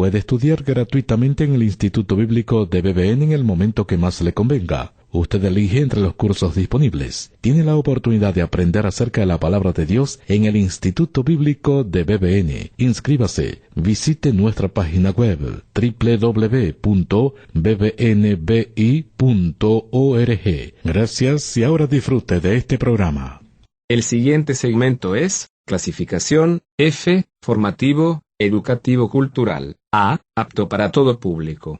puede estudiar gratuitamente en el Instituto Bíblico de BBN en el momento que más le convenga. Usted elige entre los cursos disponibles. Tiene la oportunidad de aprender acerca de la Palabra de Dios en el Instituto Bíblico de BBN. Inscríbase. Visite nuestra página web www.bbnbi.org. Gracias y ahora disfrute de este programa. El siguiente segmento es clasificación F, formativo, educativo cultural. A, apto para todo público.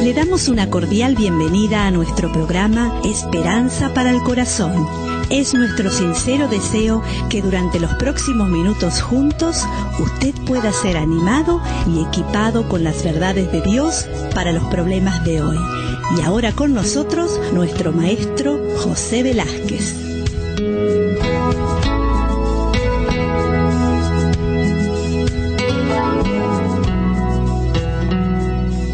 Le damos una cordial bienvenida a nuestro programa Esperanza para el Corazón. Es nuestro sincero deseo que durante los próximos minutos juntos usted pueda ser animado y equipado con las verdades de Dios para los problemas de hoy. Y ahora con nosotros nuestro maestro José Velázquez.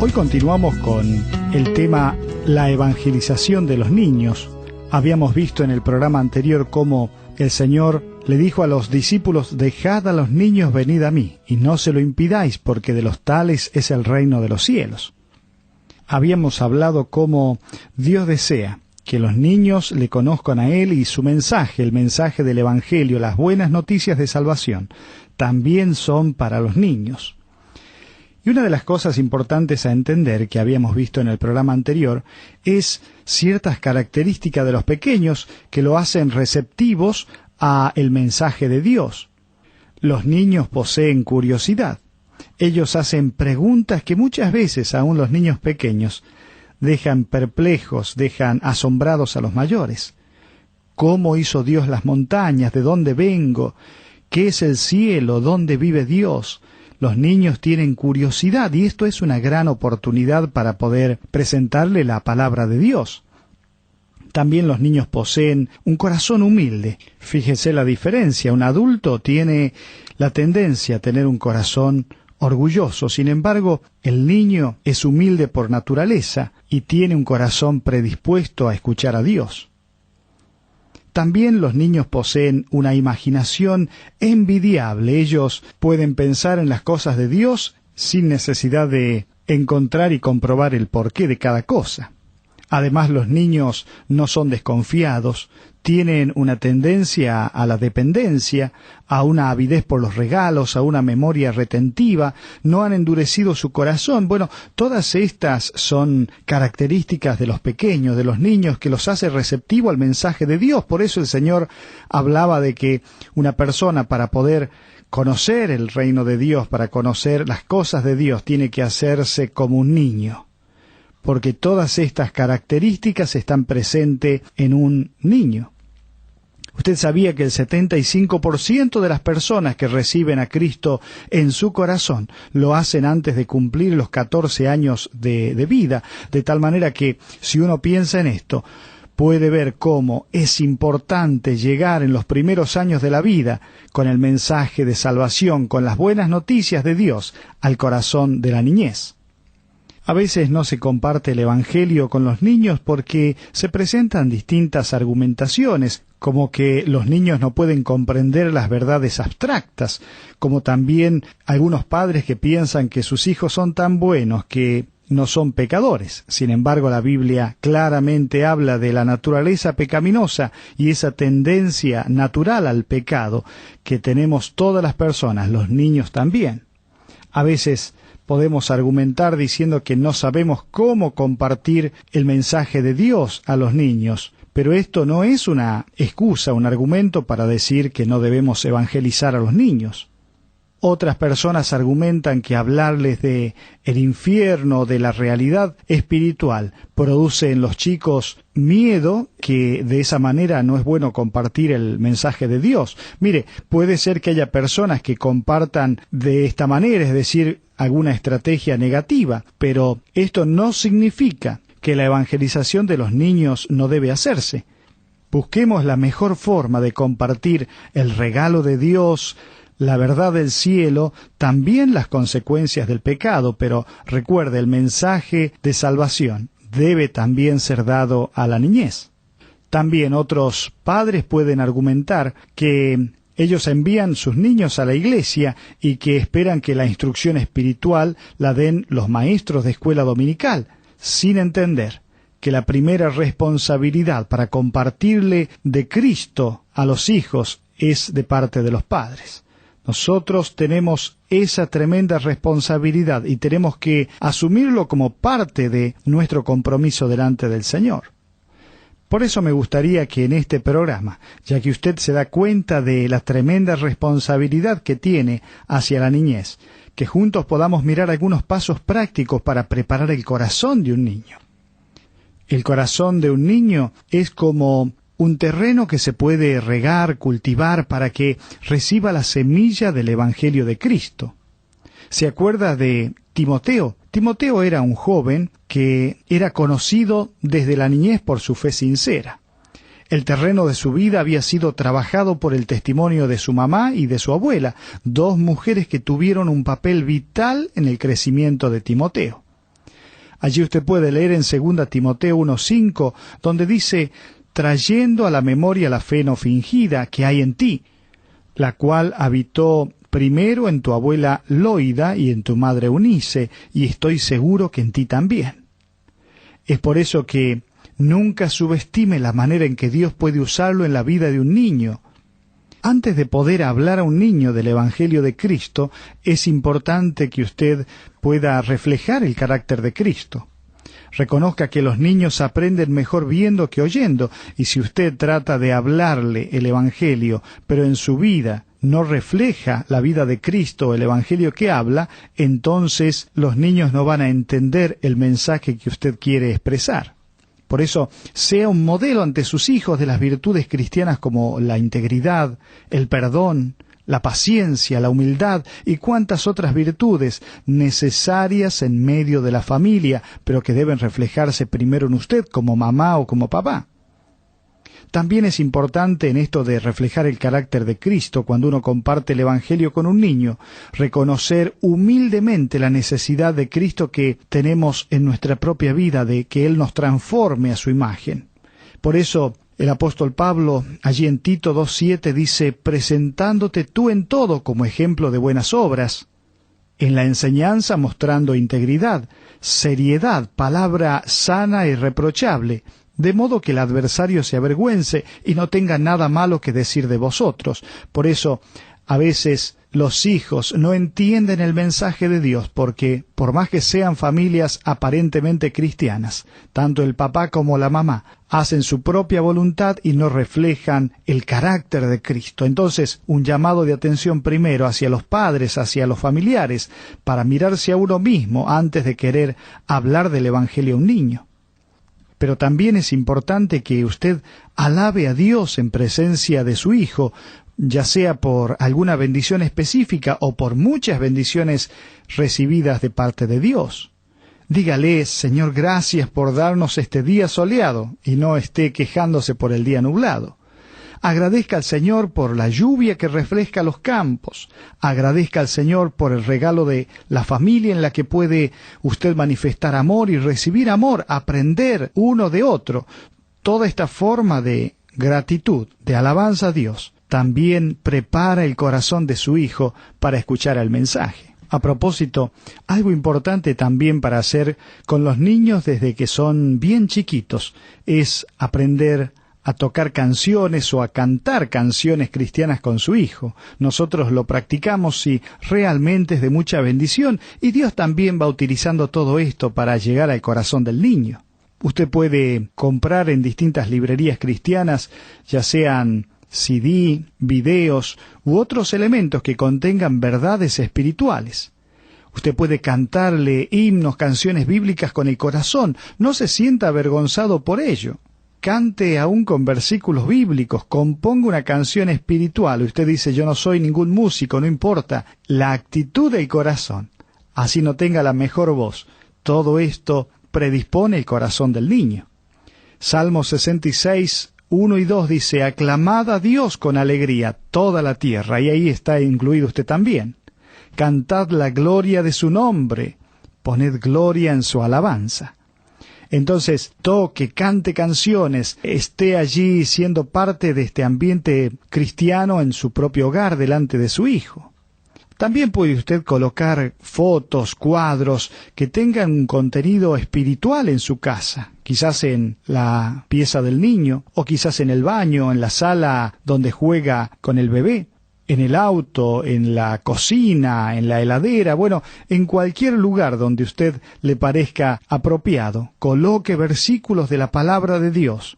Hoy continuamos con el tema la evangelización de los niños. Habíamos visto en el programa anterior cómo el Señor le dijo a los discípulos: dejad a los niños venid a mí, y no se lo impidáis, porque de los tales es el reino de los cielos. Habíamos hablado cómo Dios desea que los niños le conozcan a Él y su mensaje, el mensaje del Evangelio, las buenas noticias de salvación, también son para los niños. Y una de las cosas importantes a entender que habíamos visto en el programa anterior es ciertas características de los pequeños que lo hacen receptivos a el mensaje de Dios. Los niños poseen curiosidad. Ellos hacen preguntas que muchas veces aún los niños pequeños dejan perplejos, dejan asombrados a los mayores. ¿Cómo hizo Dios las montañas? ¿De dónde vengo? ¿Qué es el cielo? ¿Dónde vive Dios? Los niños tienen curiosidad y esto es una gran oportunidad para poder presentarle la palabra de Dios. También los niños poseen un corazón humilde. Fíjese la diferencia. Un adulto tiene la tendencia a tener un corazón orgulloso. Sin embargo, el niño es humilde por naturaleza y tiene un corazón predispuesto a escuchar a Dios. También los niños poseen una imaginación envidiable. Ellos pueden pensar en las cosas de Dios sin necesidad de encontrar y comprobar el porqué de cada cosa. Además, los niños no son desconfiados, tienen una tendencia a la dependencia, a una avidez por los regalos, a una memoria retentiva, no han endurecido su corazón. Bueno, todas estas son características de los pequeños, de los niños, que los hace receptivo al mensaje de Dios. Por eso el Señor hablaba de que una persona, para poder conocer el reino de Dios, para conocer las cosas de Dios, tiene que hacerse como un niño. Porque todas estas características están presentes en un niño. ¿Usted sabía que el 75% de las personas que reciben a Cristo en su corazón lo hacen antes de cumplir los 14 años de vida? De tal manera que, si uno piensa en esto, puede ver cómo es importante llegar en los primeros años de la vida con el mensaje de salvación, con las buenas noticias de Dios, al corazón de la niñez. A veces no se comparte el Evangelio con los niños porque se presentan distintas argumentaciones, como que los niños no pueden comprender las verdades abstractas, como también algunos padres que piensan que sus hijos son tan buenos que no son pecadores. Sin embargo, la Biblia claramente habla de la naturaleza pecaminosa y esa tendencia natural al pecado que tenemos todas las personas, los niños también. A veces podemos argumentar diciendo que no sabemos cómo compartir el mensaje de Dios a los niños, pero esto no es una excusa, un argumento para decir que no debemos evangelizar a los niños. Otras personas argumentan que hablarles de el infierno, de la realidad espiritual, produce en los chicos miedo, que de esa manera no es bueno compartir el mensaje de Dios. Mire, puede ser que haya personas que compartan de esta manera, es decir, alguna estrategia negativa, pero esto no significa que la evangelización de los niños no debe hacerse. Busquemos la mejor forma de compartir el regalo de Dios, la verdad del cielo, también las consecuencias del pecado, pero recuerde, el mensaje de salvación debe también ser dado a la niñez. También otros padres pueden argumentar que ellos envían sus niños a la iglesia y que esperan que la instrucción espiritual la den los maestros de escuela dominical, sin entender que la primera responsabilidad para compartirle de Cristo a los hijos es de parte de los padres. Nosotros tenemos esa tremenda responsabilidad y tenemos que asumirlo como parte de nuestro compromiso delante del Señor. Por eso me gustaría que en este programa, ya que usted se da cuenta de la tremenda responsabilidad que tiene hacia la niñez, que juntos podamos mirar algunos pasos prácticos para preparar el corazón de un niño. El corazón de un niño es como un terreno que se puede regar, cultivar, para que reciba la semilla del Evangelio de Cristo. ¿Se acuerda de Timoteo? Timoteo era un joven que era conocido desde la niñez por su fe sincera. El terreno de su vida había sido trabajado por el testimonio de su mamá y de su abuela, dos mujeres que tuvieron un papel vital en el crecimiento de Timoteo. Allí usted puede leer en 2 Timoteo 1:5, donde dice: trayendo a la memoria la fe no fingida que hay en ti, la cual habitó primero en tu abuela Loida y en tu madre Eunice, y estoy seguro que en ti también. Es por eso que nunca subestime la manera en que Dios puede usarlo en la vida de un niño. Antes de poder hablar a un niño del Evangelio de Cristo, es importante que usted pueda reflejar el carácter de Cristo. Reconozca que los niños aprenden mejor viendo que oyendo, y si usted trata de hablarle el Evangelio, pero en su vida no refleja la vida de Cristo o el Evangelio que habla, entonces los niños no van a entender el mensaje que usted quiere expresar. Por eso, sea un modelo ante sus hijos de las virtudes cristianas como la integridad, el perdón, la paciencia, la humildad y cuantas otras virtudes necesarias en medio de la familia, pero que deben reflejarse primero en usted como mamá o como papá. También es importante en esto de reflejar el carácter de Cristo cuando uno comparte el Evangelio con un niño, reconocer humildemente la necesidad de Cristo que tenemos en nuestra propia vida, de que Él nos transforme a su imagen. Por eso el apóstol Pablo, allí en Tito 2:7, dice: presentándote tú en todo como ejemplo de buenas obras, en la enseñanza mostrando integridad, seriedad, palabra sana e irreprochable, de modo que el adversario se avergüence y no tenga nada malo que decir de vosotros. Por eso, a veces los hijos no entienden el mensaje de Dios porque, por más que sean familias aparentemente cristianas, tanto el papá como la mamá hacen su propia voluntad y no reflejan el carácter de Cristo. Entonces, un llamado de atención primero hacia los padres, hacia los familiares, para mirarse a uno mismo antes de querer hablar del Evangelio a un niño. Pero también es importante que usted alabe a Dios en presencia de su hijo, ya sea por alguna bendición específica o por muchas bendiciones recibidas de parte de Dios. Dígale: Señor, gracias por darnos este día soleado, y no esté quejándose por el día nublado. Agradezca al Señor por la lluvia que refresca los campos. Agradezca al Señor por el regalo de la familia en la que puede usted manifestar amor y recibir amor, aprender uno de otro. Toda esta forma de gratitud, de alabanza a Dios, también prepara el corazón de su hijo para escuchar el mensaje. A propósito, algo importante también para hacer con los niños desde que son bien chiquitos es aprender a tocar canciones o a cantar canciones cristianas con su hijo. Nosotros lo practicamos y realmente es de mucha bendición, y Dios también va utilizando todo esto para llegar al corazón del niño. Usted puede comprar en distintas librerías cristianas, ya sean CD, videos u otros elementos que contengan verdades espirituales. Usted puede cantarle himnos, canciones bíblicas con el corazón. No se sienta avergonzado por ello. Cante aún con versículos bíblicos, componga una canción espiritual. Usted dice: yo no soy ningún músico, no importa. La actitud del corazón, así no tenga la mejor voz, todo esto predispone el corazón del niño. Salmo 66, 1 y 2 dice: aclamad a Dios con alegría toda la tierra, y ahí está incluido usted también. Cantad la gloria de su nombre, poned gloria en su alabanza. Entonces, toque, cante canciones, esté allí siendo parte de este ambiente cristiano en su propio hogar delante de su hijo. También puede usted colocar fotos, cuadros que tengan un contenido espiritual en su casa, quizás en la pieza del niño, o quizás en el baño, en la sala donde juega con el bebé, en el auto, en la cocina, en la heladera, bueno, en cualquier lugar donde usted le parezca apropiado, coloque versículos de la palabra de Dios,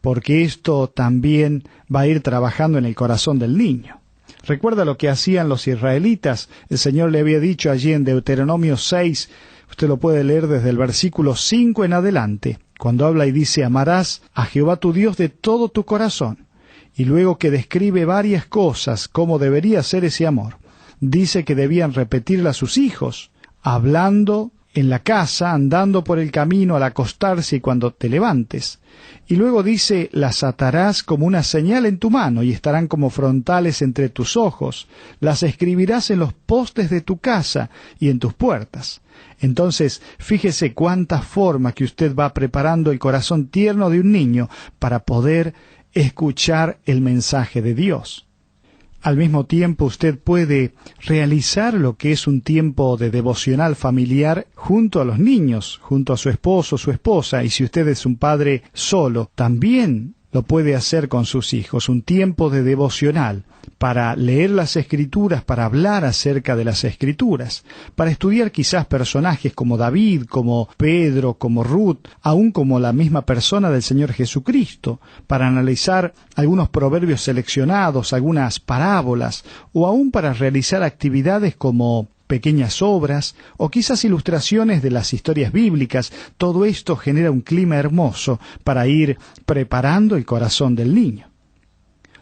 porque esto también va a ir trabajando en el corazón del niño. Recuerda lo que hacían los israelitas. El Señor le había dicho allí en Deuteronomio 6, usted lo puede leer desde el versículo 5 en adelante, cuando habla y dice: amarás a Jehová tu Dios de todo tu corazón. Y luego que describe varias cosas, cómo debería ser ese amor. Dice que debían repetirle a sus hijos, hablando en la casa, andando por el camino, al acostarse y cuando te levantes. Y luego dice: las atarás como una señal en tu mano y estarán como frontales entre tus ojos. Las escribirás en los postes de tu casa y en tus puertas. Entonces, fíjese cuánta forma que usted va preparando el corazón tierno de un niño para poder escuchar el mensaje de Dios. Al mismo tiempo, usted puede realizar lo que es un tiempo de devocional familiar junto a los niños, junto a su esposo, su esposa, y si usted es un padre solo, también lo puede hacer con sus hijos, un tiempo de devocional, para leer las Escrituras, para hablar acerca de las Escrituras, para estudiar quizás personajes como David, como Pedro, como Ruth, aún como la misma persona del Señor Jesucristo, para analizar algunos proverbios seleccionados, algunas parábolas, o aún para realizar actividades como pequeñas obras, o quizás ilustraciones de las historias bíblicas. Todo esto genera un clima hermoso para ir preparando el corazón del niño.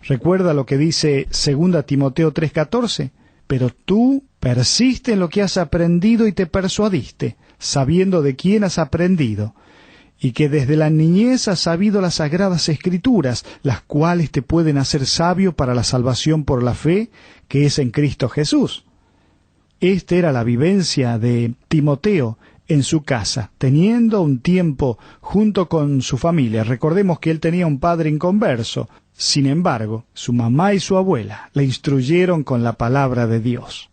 Recuerda lo que dice 2 Timoteo 3:14, pero tú persiste en lo que has aprendido y te persuadiste, sabiendo de quién has aprendido, y que desde la niñez has sabido las sagradas Escrituras, las cuales te pueden hacer sabio para la salvación por la fe que es en Cristo Jesús. Esta era la vivencia de Timoteo en su casa, teniendo un tiempo junto con su familia. Recordemos que él tenía un padre inconverso. Sin embargo, su mamá y su abuela le instruyeron con la palabra de Dios.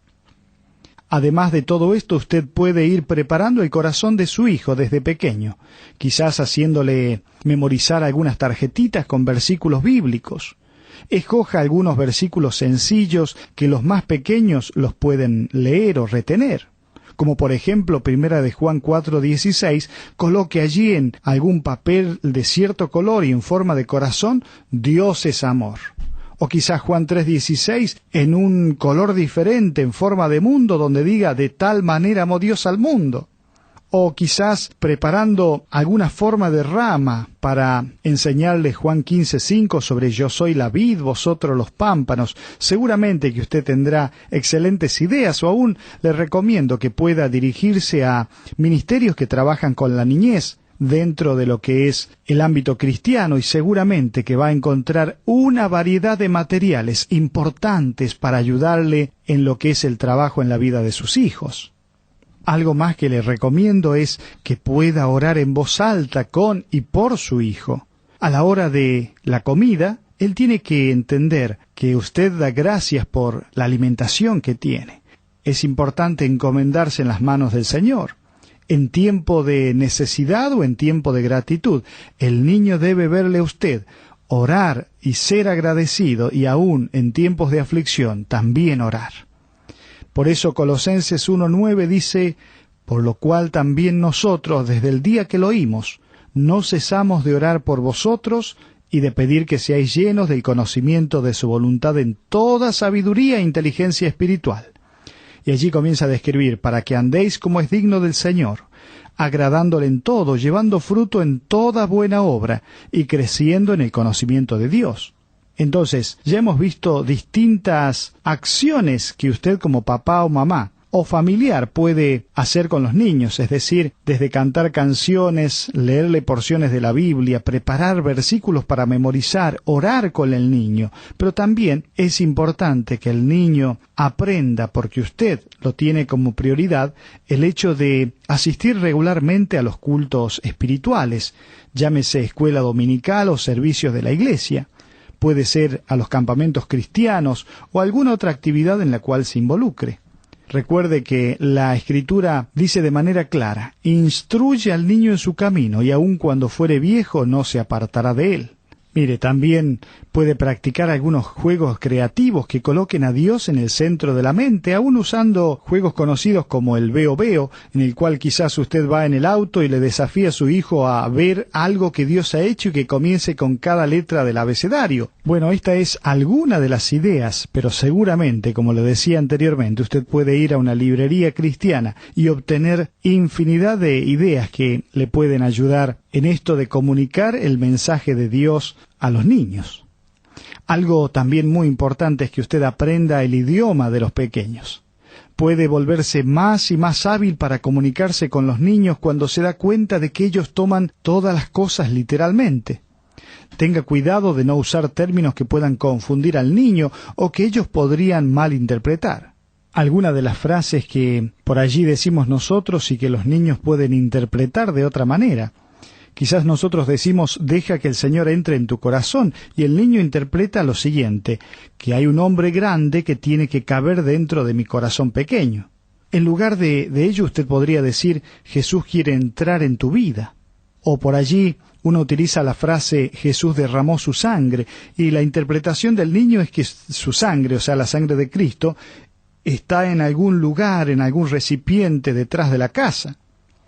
Además de todo esto, usted puede ir preparando el corazón de su hijo desde pequeño, quizás haciéndole memorizar algunas tarjetitas con versículos bíblicos. Escoja algunos versículos sencillos que los más pequeños los pueden leer o retener. Como por ejemplo, 1 de Juan 4:16, coloque allí en algún papel de cierto color y en forma de corazón: Dios es amor. O quizás Juan 3:16 en un color diferente, en forma de mundo, donde diga: de tal manera amó Dios al mundo. O quizás preparando alguna forma de rama para enseñarle Juan 15:5 sobre yo soy la vid, vosotros los pámpanos. Seguramente que usted tendrá excelentes ideas, o aún le recomiendo que pueda dirigirse a ministerios que trabajan con la niñez dentro de lo que es el ámbito cristiano, y seguramente que va a encontrar una variedad de materiales importantes para ayudarle en lo que es el trabajo en la vida de sus hijos. Algo más que le recomiendo es que pueda orar en voz alta con y por su hijo. A la hora de la comida, él tiene que entender que usted da gracias por la alimentación que tiene. Es importante encomendarse en las manos del Señor. En tiempo de necesidad o en tiempo de gratitud, el niño debe verle a usted orar y ser agradecido, y aún en tiempos de aflicción también orar. Por eso Colosenses 1:9 dice: por lo cual también nosotros, desde el día que lo oímos, no cesamos de orar por vosotros y de pedir que seáis llenos del conocimiento de su voluntad en toda sabiduría e inteligencia espiritual. Y allí comienza a describir: para que andéis como es digno del Señor, agradándole en todo, llevando fruto en toda buena obra y creciendo en el conocimiento de Dios. Entonces, ya hemos visto distintas acciones que usted como papá o mamá, o familiar puede hacer con los niños, es decir, desde cantar canciones, leerle porciones de la Biblia, preparar versículos para memorizar, orar con el niño. Pero también es importante que el niño aprenda, porque usted lo tiene como prioridad, el hecho de asistir regularmente a los cultos espirituales, llámese escuela dominical o servicios de la iglesia. Puede ser a los campamentos cristianos o alguna otra actividad en la cual se involucre. Recuerde que la Escritura dice de manera clara: instruye al niño en su camino, y aun cuando fuere viejo no se apartará de él. Mire, también puede practicar algunos juegos creativos que coloquen a Dios en el centro de la mente, aún usando juegos conocidos como el veo veo, en el cual quizás usted va en el auto y le desafía a su hijo a ver algo que Dios ha hecho y que comience con cada letra del abecedario. Bueno, esta es alguna de las ideas, pero seguramente, como le decía anteriormente, usted puede ir a una librería cristiana y obtener infinidad de ideas que le pueden ayudar en esto de comunicar el mensaje de Dios a los niños. Algo también muy importante es que usted aprenda el idioma de los pequeños. Puede volverse más y más hábil para comunicarse con los niños cuando se da cuenta de que ellos toman todas las cosas literalmente. Tenga cuidado de no usar términos que puedan confundir al niño o que ellos podrían malinterpretar. Algunas de las frases que por allí decimos nosotros y que los niños pueden interpretar de otra manera. Quizás nosotros decimos: deja que el Señor entre en tu corazón, y el niño interpreta lo siguiente: que hay un hombre grande que tiene que caber dentro de mi corazón pequeño. En lugar de ello usted podría decir: Jesús quiere entrar en tu vida. O por allí uno utiliza la frase: Jesús derramó su sangre, y la interpretación del niño es que su sangre, o sea, la sangre de Cristo, está en algún lugar, en algún recipiente detrás de la casa.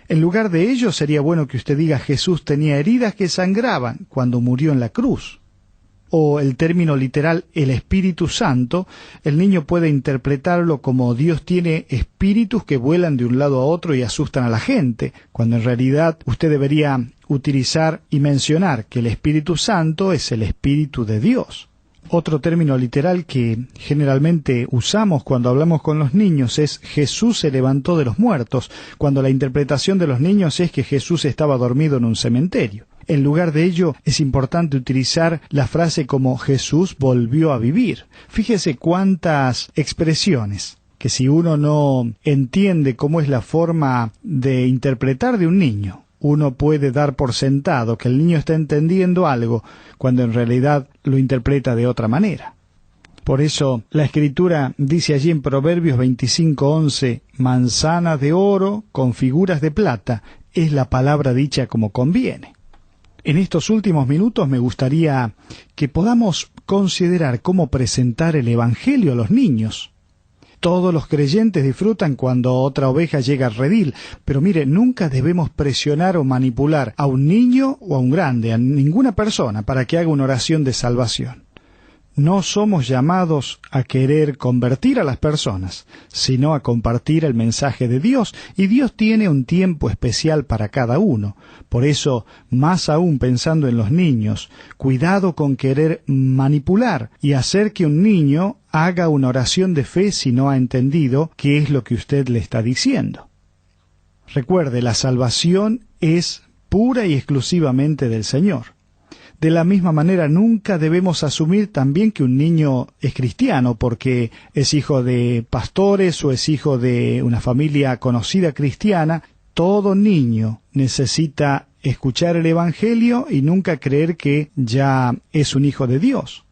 En lugar de ello, sería bueno que usted diga: Jesús tenía heridas que sangraban cuando murió en la cruz. O el término literal, el Espíritu Santo, el niño puede interpretarlo como: Dios tiene espíritus que vuelan de un lado a otro y asustan a la gente, cuando en realidad usted debería utilizar y mencionar que el Espíritu Santo es el Espíritu de Dios. Otro término literal que generalmente usamos cuando hablamos con los niños es: Jesús se levantó de los muertos, cuando la interpretación de los niños es que Jesús estaba dormido en un cementerio. En lugar de ello, es importante utilizar la frase como: Jesús volvió a vivir. Fíjese cuántas expresiones que, si uno no entiende cómo es la forma de interpretar de un niño, uno puede dar por sentado que el niño está entendiendo algo, cuando en realidad lo interpreta de otra manera. Por eso la Escritura dice allí en Proverbios 25:11: manzana de oro con figuras de plata es la palabra dicha como conviene. En estos últimos minutos me gustaría que podamos considerar cómo presentar el Evangelio a los niños. Todos los creyentes disfrutan cuando otra oveja llega al redil, pero mire, nunca debemos presionar o manipular a un niño o a un grande, a ninguna persona, para que haga una oración de salvación. No somos llamados a querer convertir a las personas, sino a compartir el mensaje de Dios, y Dios tiene un tiempo especial para cada uno. Por eso, más aún pensando en los niños, cuidado con querer manipular y hacer que un niño haga una oración de fe si no ha entendido qué es lo que usted le está diciendo. Recuerde, la salvación es pura y exclusivamente del Señor. De la misma manera, nunca debemos asumir también que un niño es cristiano porque es hijo de pastores o es hijo de una familia conocida cristiana. Todo niño necesita escuchar el Evangelio y nunca creer que ya es un hijo de Dios.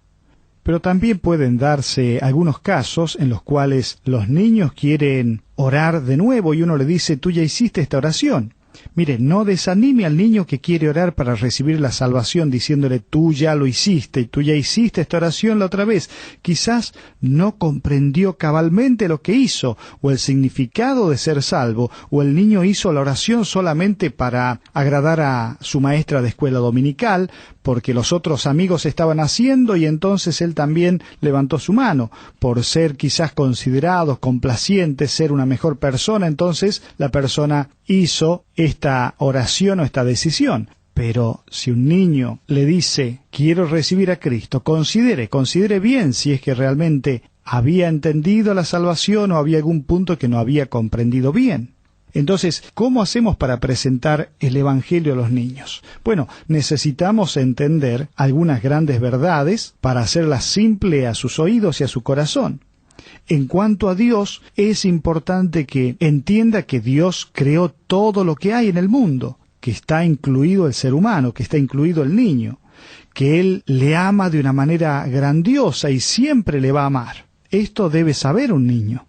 Pero también pueden darse algunos casos en los cuales los niños quieren orar de nuevo y uno le dice: tú ya hiciste esta oración. Mire, no desanime al niño que quiere orar para recibir la salvación diciéndole: tú ya lo hiciste, tú ya hiciste esta oración la otra vez. Quizás no comprendió cabalmente lo que hizo, o el significado de ser salvo, o el niño hizo la oración solamente para agradar a su maestra de escuela dominical, porque los otros amigos estaban haciendo y entonces él también levantó su mano. Por ser quizás considerados complacientes, ser una mejor persona, entonces la persona hizo esta oración o esta decisión. Pero si un niño le dice: quiero recibir a Cristo, considere bien si es que realmente había entendido la salvación o había algún punto que no había comprendido bien. Entonces, ¿cómo hacemos para presentar el Evangelio a los niños? Bueno, necesitamos entender algunas grandes verdades para hacerlas simple a sus oídos y a su corazón. En cuanto a Dios, es importante que entienda que Dios creó todo lo que hay en el mundo, que está incluido el ser humano, que está incluido el niño, que Él le ama de una manera grandiosa y siempre le va a amar. Esto debe saber un niño.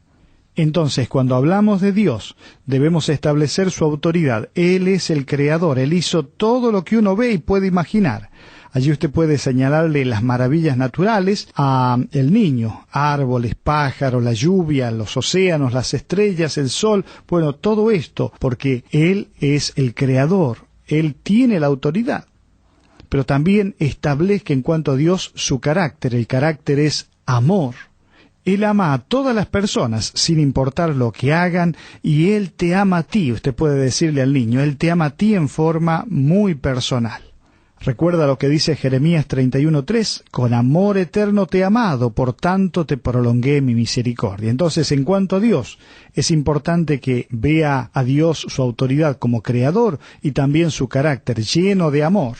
Entonces, cuando hablamos de Dios, debemos establecer su autoridad. Él es el creador, Él hizo todo lo que uno ve y puede imaginar. Allí usted puede señalarle las maravillas naturales a el niño, árboles, pájaros, la lluvia, los océanos, las estrellas, el sol, bueno, todo esto, porque Él es el creador, Él tiene la autoridad. Pero también establezca en cuanto a Dios su carácter, el carácter es amor. Él ama a todas las personas, sin importar lo que hagan, y Él te ama a ti. Usted puede decirle al niño, Él te ama a ti en forma muy personal. Recuerda lo que dice Jeremías 31:3, con amor eterno te he amado, por tanto te prolongué mi misericordia. Entonces, en cuanto a Dios, es importante que vea a Dios su autoridad como creador y también su carácter lleno de amor.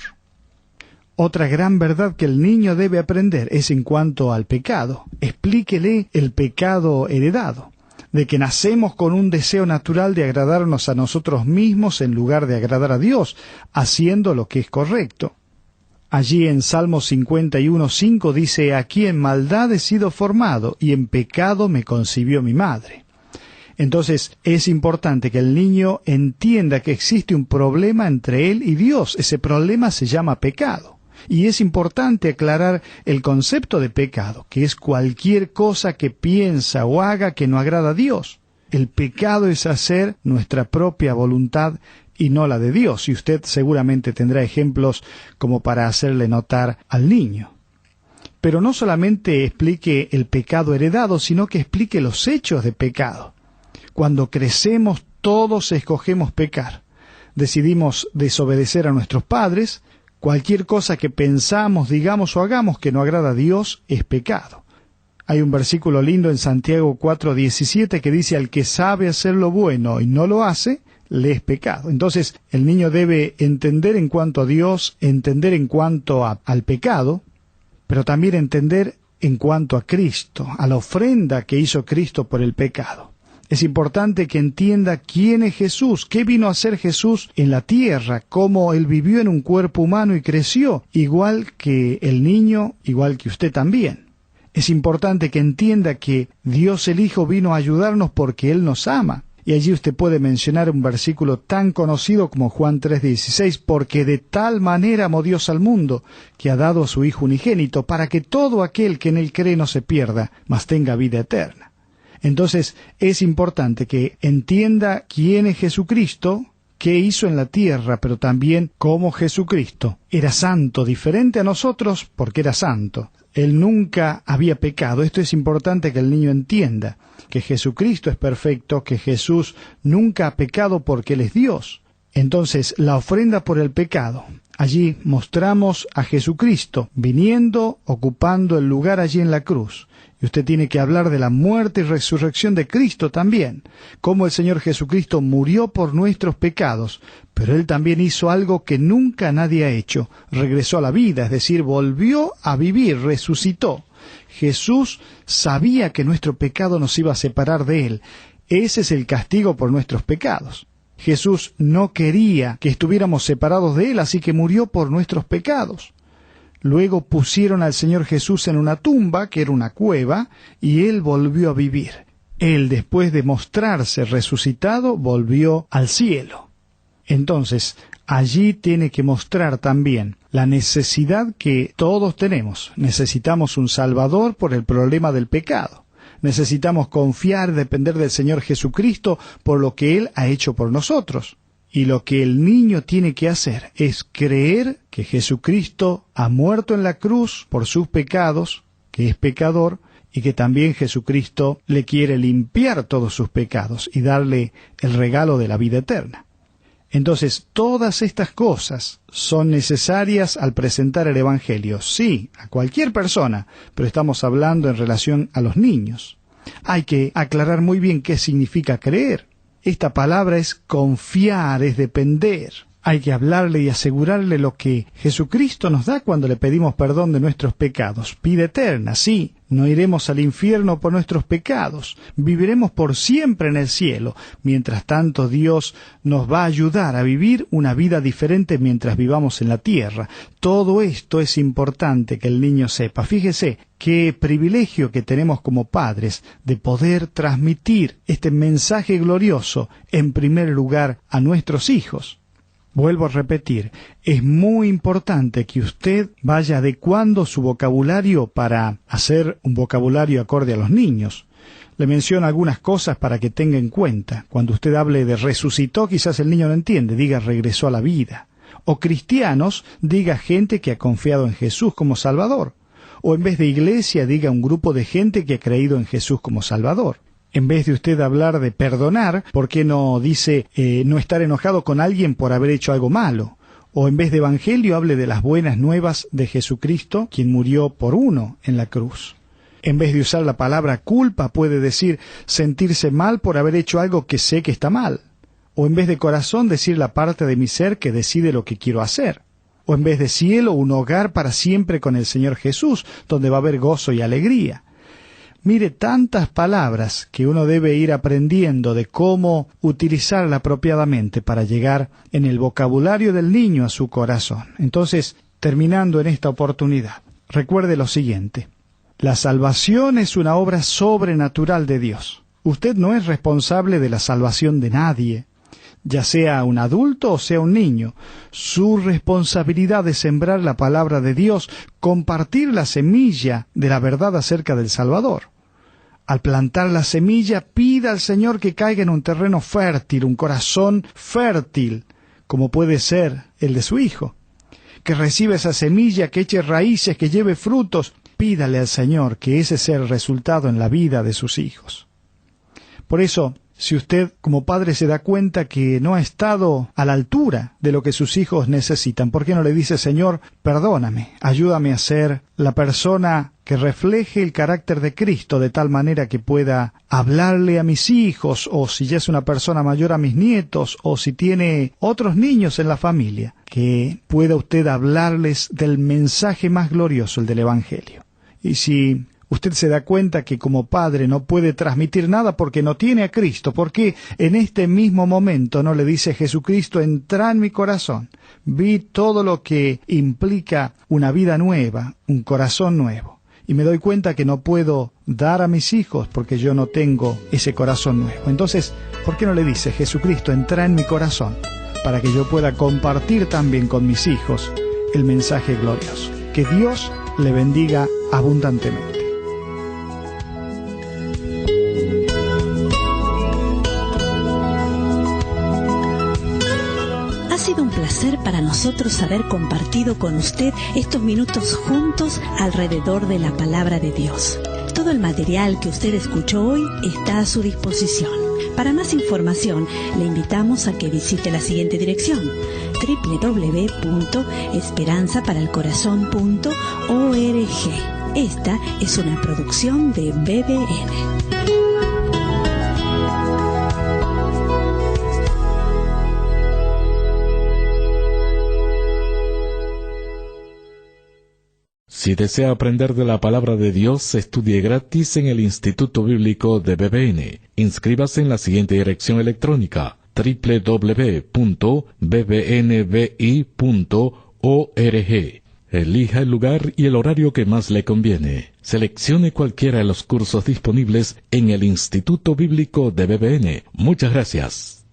Otra gran verdad que el niño debe aprender es en cuanto al pecado. Explíquele el pecado heredado, de que nacemos con un deseo natural de agradarnos a nosotros mismos en lugar de agradar a Dios, haciendo lo que es correcto. Allí en Salmo 51:5 dice, aquí en maldad he sido formado, y en pecado me concibió mi madre. Entonces, es importante que el niño entienda que existe un problema entre él y Dios. Ese problema se llama pecado. Y es importante aclarar el concepto de pecado, que es cualquier cosa que piensa o haga que no agrada a Dios. El pecado es hacer nuestra propia voluntad y no la de Dios. Y usted seguramente tendrá ejemplos como para hacerle notar al niño. Pero no solamente explique el pecado heredado, sino que explique los hechos de pecado. Cuando crecemos, todos escogemos pecar. Decidimos desobedecer a nuestros padres. Cualquier cosa que pensamos, digamos o hagamos que no agrada a Dios es pecado. Hay un versículo lindo en Santiago 4:17 que dice, al que sabe hacer lo bueno y no lo hace, le es pecado. Entonces, el niño debe entender en cuanto a Dios, entender en cuanto al pecado, pero también entender en cuanto a Cristo, a la ofrenda que hizo Cristo por el pecado. Es importante que entienda quién es Jesús, qué vino a hacer Jesús en la tierra, cómo Él vivió en un cuerpo humano y creció, igual que el niño, igual que usted también. Es importante que entienda que Dios el Hijo vino a ayudarnos porque Él nos ama. Y allí usted puede mencionar un versículo tan conocido como Juan 3:16, porque de tal manera amó Dios al mundo, que ha dado a su Hijo unigénito, para que todo aquel que en Él cree no se pierda, mas tenga vida eterna. Entonces, es importante que entienda quién es Jesucristo, qué hizo en la tierra, pero también cómo Jesucristo era santo, diferente a nosotros porque era santo. Él nunca había pecado. Esto es importante que el niño entienda, que Jesucristo es perfecto, que Jesús nunca ha pecado porque Él es Dios. Entonces, la ofrenda por el pecado. Allí mostramos a Jesucristo viniendo, ocupando el lugar allí en la cruz. Y usted tiene que hablar de la muerte y resurrección de Cristo también, cómo el Señor Jesucristo murió por nuestros pecados, pero Él también hizo algo que nunca nadie ha hecho, regresó a la vida, es decir, volvió a vivir, resucitó. Jesús sabía que nuestro pecado nos iba a separar de Él. Ese es el castigo por nuestros pecados. Jesús no quería que estuviéramos separados de Él, así que murió por nuestros pecados. Luego pusieron al Señor Jesús en una tumba, que era una cueva, y Él volvió a vivir. Él, después de mostrarse resucitado, volvió al cielo. Entonces, allí tiene que mostrar también la necesidad que todos tenemos. Necesitamos un Salvador por el problema del pecado. Necesitamos confiar, depender del Señor Jesucristo por lo que Él ha hecho por nosotros. Y lo que el niño tiene que hacer es creer que Jesucristo ha muerto en la cruz por sus pecados, que es pecador, y que también Jesucristo le quiere limpiar todos sus pecados y darle el regalo de la vida eterna. Entonces, todas estas cosas son necesarias al presentar el Evangelio. Sí, a cualquier persona, pero estamos hablando en relación a los niños. Hay que aclarar muy bien qué significa creer. Esta palabra es confiar, es depender. Hay que hablarle y asegurarle lo que Jesucristo nos da cuando le pedimos perdón de nuestros pecados. Vida eterna, sí, no iremos al infierno por nuestros pecados, viviremos por siempre en el cielo. Mientras tanto, Dios nos va a ayudar a vivir una vida diferente mientras vivamos en la tierra. Todo esto es importante que el niño sepa. Fíjese qué privilegio que tenemos como padres de poder transmitir este mensaje glorioso en primer lugar a nuestros hijos. Vuelvo a repetir, es muy importante que usted vaya adecuando su vocabulario para hacer un vocabulario acorde a los niños. Le menciono algunas cosas para que tenga en cuenta. Cuando usted hable de resucitó, quizás el niño no entiende, diga regresó a la vida. O cristianos, diga gente que ha confiado en Jesús como Salvador. O en vez de iglesia, diga un grupo de gente que ha creído en Jesús como Salvador. En vez de usted hablar de perdonar, ¿por qué no dice no estar enojado con alguien por haber hecho algo malo? O en vez de evangelio, hable de las buenas nuevas de Jesucristo, quien murió por uno en la cruz. En vez de usar la palabra culpa, puede decir sentirse mal por haber hecho algo que sé que está mal. O en vez de corazón, decir la parte de mi ser que decide lo que quiero hacer. O en vez de cielo, un hogar para siempre con el Señor Jesús, donde va a haber gozo y alegría. Mire, tantas palabras que uno debe ir aprendiendo de cómo utilizarla apropiadamente para llegar en el vocabulario del niño a su corazón. Entonces, terminando en esta oportunidad, recuerde lo siguiente. La salvación es una obra sobrenatural de Dios. Usted no es responsable de la salvación de nadie, ya sea un adulto o sea un niño. Su responsabilidad es sembrar la palabra de Dios, compartir la semilla de la verdad acerca del Salvador. Al plantar la semilla, pida al Señor que caiga en un terreno fértil, un corazón fértil, como puede ser el de su hijo. Que reciba esa semilla, que eche raíces, que lleve frutos. Pídale al Señor que ese sea el resultado en la vida de sus hijos. Por eso, si usted como padre se da cuenta que no ha estado a la altura de lo que sus hijos necesitan, ¿por qué no le dice, Señor, perdóname, ayúdame a ser la persona que refleje el carácter de Cristo de tal manera que pueda hablarle a mis hijos, o si ya es una persona mayor a mis nietos, o si tiene otros niños en la familia, que pueda usted hablarles del mensaje más glorioso, el del Evangelio? Y si usted se da cuenta que como padre no puede transmitir nada porque no tiene a Cristo, porque en este mismo momento no le dice Jesucristo, entra en mi corazón, vi todo lo que implica una vida nueva, un corazón nuevo, y me doy cuenta que no puedo dar a mis hijos porque yo no tengo ese corazón nuevo. Entonces, ¿por qué no le dice Jesucristo, entra en mi corazón, para que yo pueda compartir también con mis hijos el mensaje glorioso? Que Dios le bendiga abundantemente. Ha sido un placer para nosotros haber compartido con usted estos minutos juntos alrededor de la palabra de Dios. Todo el material que usted escuchó hoy está a su disposición. Para más información, le invitamos a que visite la siguiente dirección: www.esperanzaparalcorazon.org. Esta es una producción de BBN. Si desea aprender de la palabra de Dios, estudie gratis en el Instituto Bíblico de BBN. Inscríbase en la siguiente dirección electrónica: www.bbnbi.org. Elija el lugar y el horario que más le conviene. Seleccione cualquiera de los cursos disponibles en el Instituto Bíblico de BBN. Muchas gracias.